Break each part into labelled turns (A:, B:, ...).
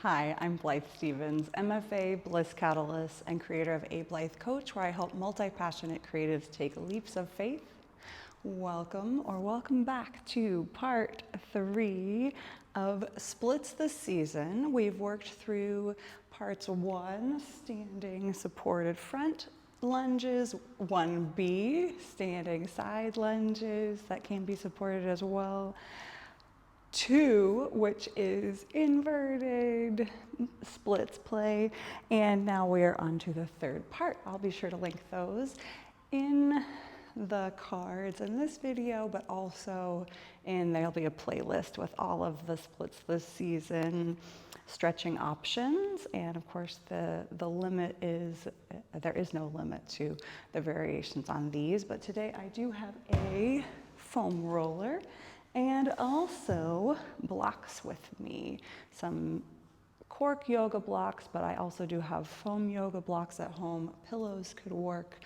A: Hi, I'm Blythe Stevens, MFA, Bliss Catalyst, and creator of A Blythe Coach, where I help multi-passionate creatives take leaps of faith. Welcome back to part 3 of Splits this season. We've worked through parts 1, standing supported front lunges, 1B, standing side lunges that can be supported as well. 2, which is inverted splits play, and now we're on to the third part. I'll be sure to link those in the cards in this video, but also there'll be a playlist with all of the splits this season stretching options, and of course the limit is there is no limit to the variations on these, but today I do have a foam roller and also blocks with me, some cork yoga blocks, but I also do have foam yoga blocks at home. Pillows could work.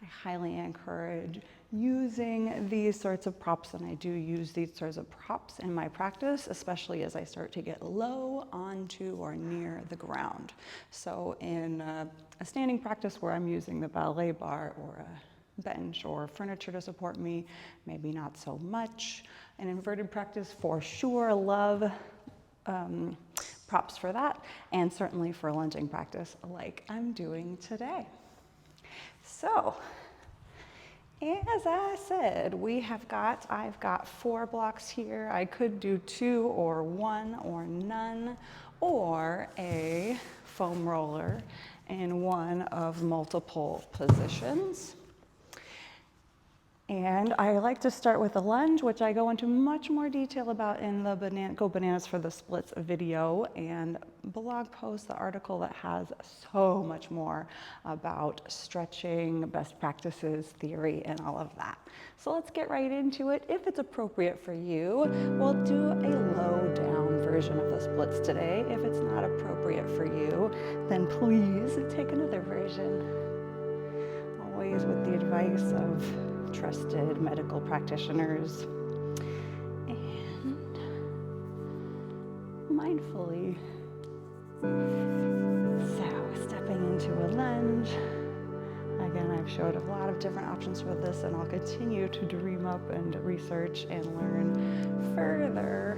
A: I highly encourage using these sorts of props, and I do use these sorts of props in my practice, especially as I start to get low onto or near the ground. So in a standing practice where I'm using the ballet bar or a bench or furniture to support me, maybe not so much. An inverted practice for sure, love props for that, and certainly for lunging practice like I'm doing today. So, as I said, I've got 4 blocks here. I could do 2 or 1 or none, or a foam roller in one of multiple positions. And I like to start with a lunge, which I go into much more detail about in the Go Bananas for the Splits video and blog post, the article that has so much more about stretching, best practices, theory, and all of that. So let's get right into it. If it's appropriate for you, we'll do a low down version of the splits today. If it's not appropriate for you, then please take another version. Always with the advice of trusted medical practitioners, and mindfully. So stepping into a lunge. Again, I've showed a lot of different options for this, and I'll continue to dream up and research and learn further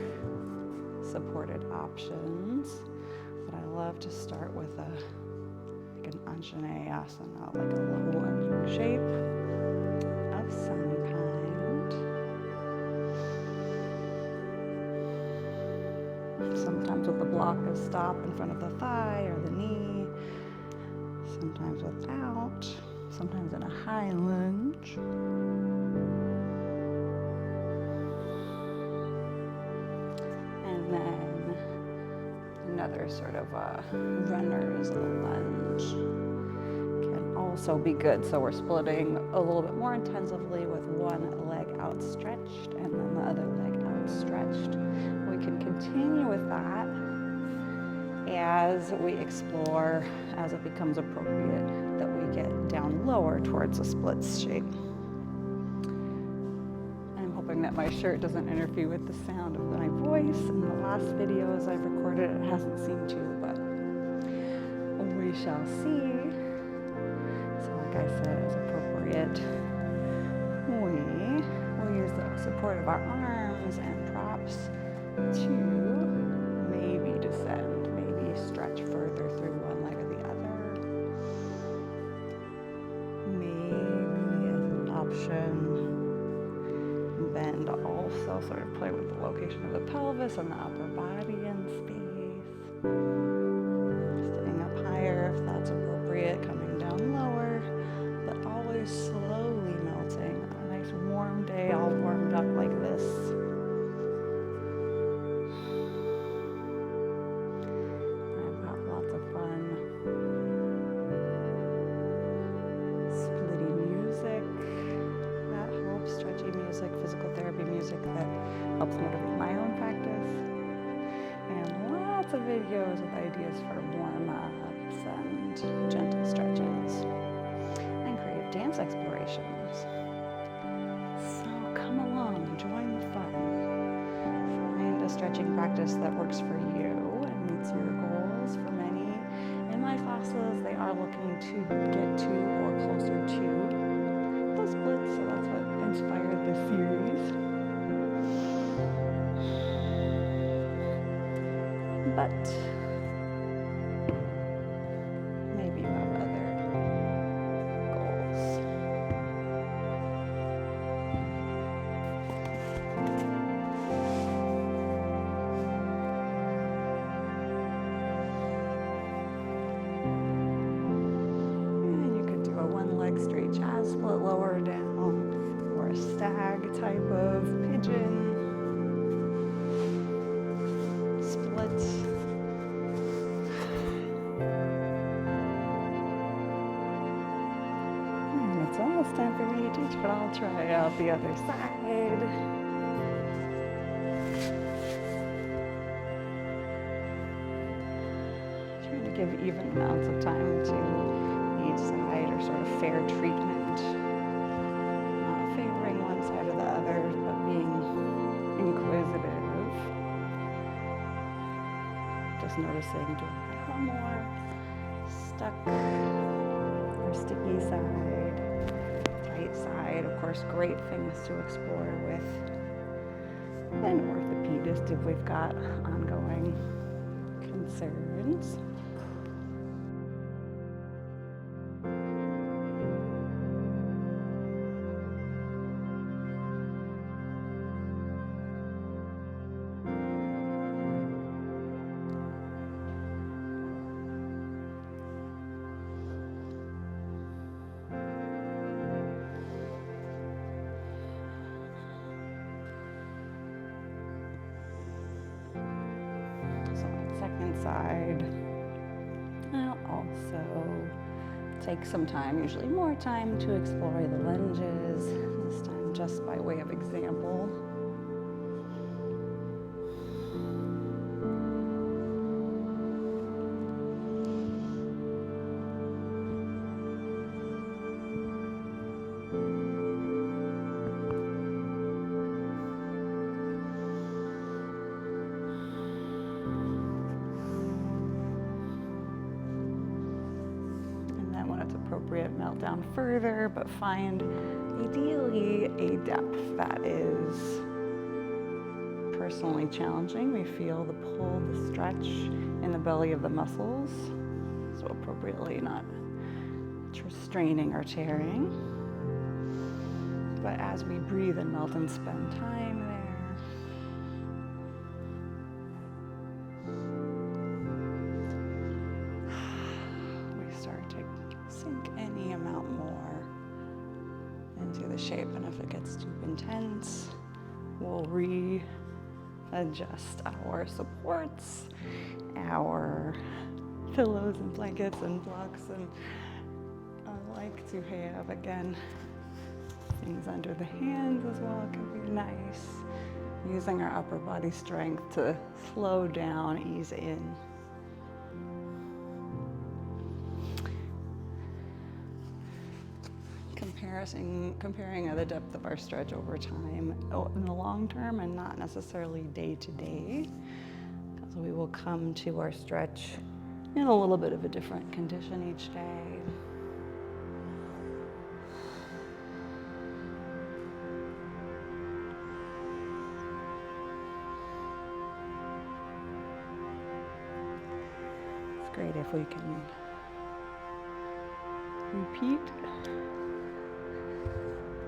A: supported options. But I love to start with like an Anjane asana, like a low lunging shape of some kind. Sometimes with the block of stop in front of the thigh or the knee, sometimes without, sometimes in a high lunge. And then another sort of a runner's lunge also be good. So we're splitting a little bit more intensively with one leg outstretched and then the other leg outstretched. We can continue with that as we explore, as it becomes appropriate, that we get down lower towards a splits shape. I'm hoping that my shirt doesn't interfere with the sound of my voice. In the last videos I've recorded, it hasn't seemed to, but we shall see. Like I said, as appropriate, we will use the support of our arms and props to maybe descend, maybe stretch further through one leg or the other. Maybe as an option, bend also, sort of play with the location of the pelvis and the upper body in space. Staying up higher if that's appropriate, coming down lower, but always slowly melting. On a nice warm day, all warmed up like this. I've got lots of fun splitty music that helps, stretchy music, physical therapy music that helps motivate my own practice, and lots of videos with ideas for warm-ups and gentle stretches. Dance explorations. So come along, join the fun. Find a stretching practice that works for you and meets your goals. looking to get to or closer to the splits, so that's what inspired this series. But maybe you have other goals. And you could do a one-leg straight jazz split lower down, or a stag type of pigeon split. It's almost time for me to teach, but I'll try out the other side. Trying to give even amounts of time to each side, or sort of fair treatment. Not favoring one side or the other, but being inquisitive. Just noticing, do I have a more stuck or sticky side? Side, of course, great things to explore with an orthopedist if we've got ongoing concerns. Side. I'll also take some time, usually more time, to explore the lunges, this time just by way of example. Appropriate, melt down further, but find ideally a depth that is personally challenging. We feel the pull, the stretch in the belly of the muscles, so appropriately not straining or tearing. But as we breathe and melt and spend time there, any amount more into the shape, and if it gets too intense, we'll readjust our supports, our pillows and blankets and blocks, and I like to have, again, things under the hands as well can be nice, using our upper body strength to slow down, ease in. Comparing the depth of our stretch over time in the long term, and not necessarily day to day, because we will come to our stretch in a little bit of a different condition each day. It's great if we can repeat,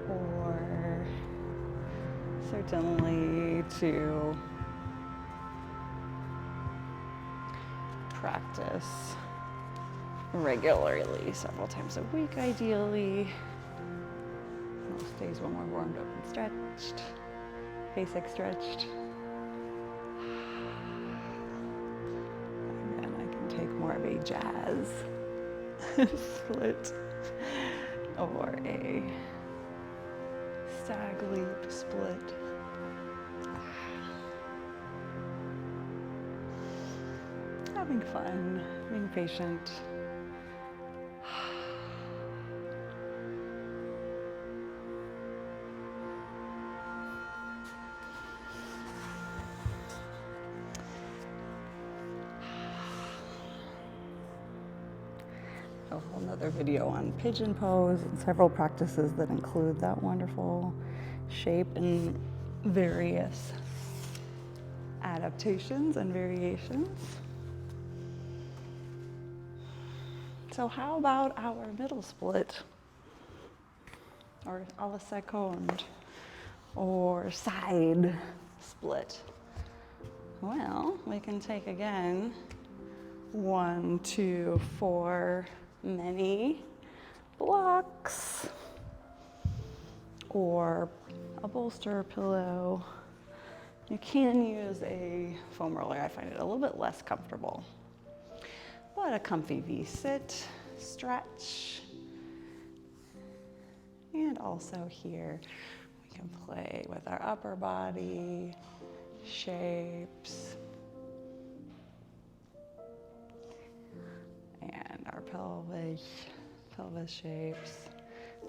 A: or certainly to practice regularly, several times a week ideally. Most days when we're warmed up and stretched, basic stretched. And then I can take more of a jazz split or a stag leap split. Having fun, being patient. a whole nother video on pigeon pose and several practices that include that wonderful shape and various adaptations and variations. So how about our middle split, or à la seconde, or side split? Well, we can take again 1, 2, 4 many blocks, or a bolster or pillow. You can use a foam roller. I find it a little bit less comfortable. But a comfy V-sit, stretch. And also here, we can play with our upper body, shapes, and our pelvis shapes.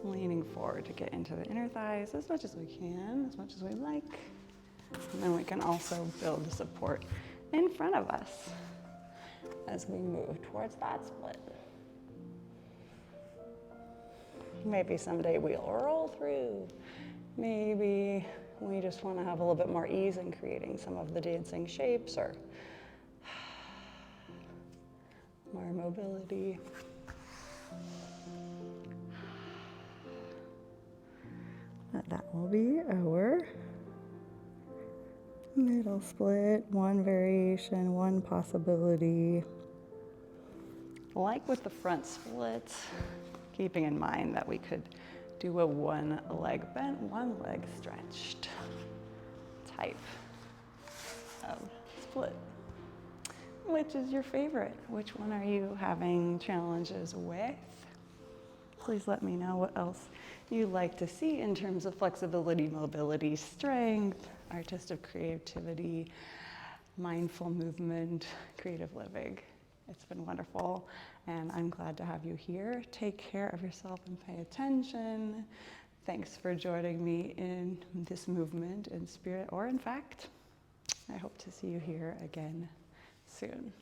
A: Leaning forward to get into the inner thighs as much as we can, as much as we like. And then we can also build the support in front of us as we move towards that split. Maybe someday we'll roll through. Maybe we just want to have a little bit more ease in creating some of the dancing shapes or more mobility. But that will be our middle split, one variation, one possibility. Like with the front split, keeping in mind that we could do a one leg bent, one leg stretched type of split. Which is your favorite? Which one are you having challenges with? Please let me know what else you'd like to see in terms of flexibility, mobility, strength, artistic creativity, mindful movement, creative living. It's been wonderful, and I'm glad to have you here. Take care of yourself and pay attention. Thanks for joining me in this movement in spirit or in fact. I hope to see you here again soon.